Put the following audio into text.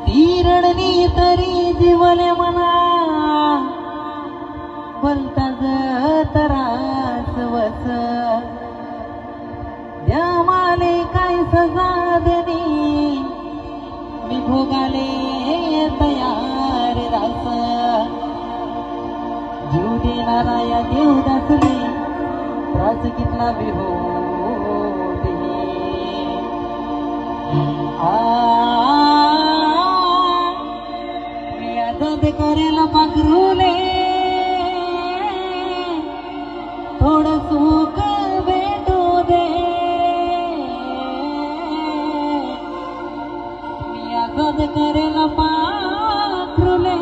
ती रडली तरी जीवले मना बोलता तरास वस द्या माले काय सजा देनी मी भोगाले तयार रास जीव देणारा या देवदासने त्रास घेतला विहोती मी आजाद करेल पाखरूले थोडं सुख भेटू दे मी आजाद करेल पाखरूले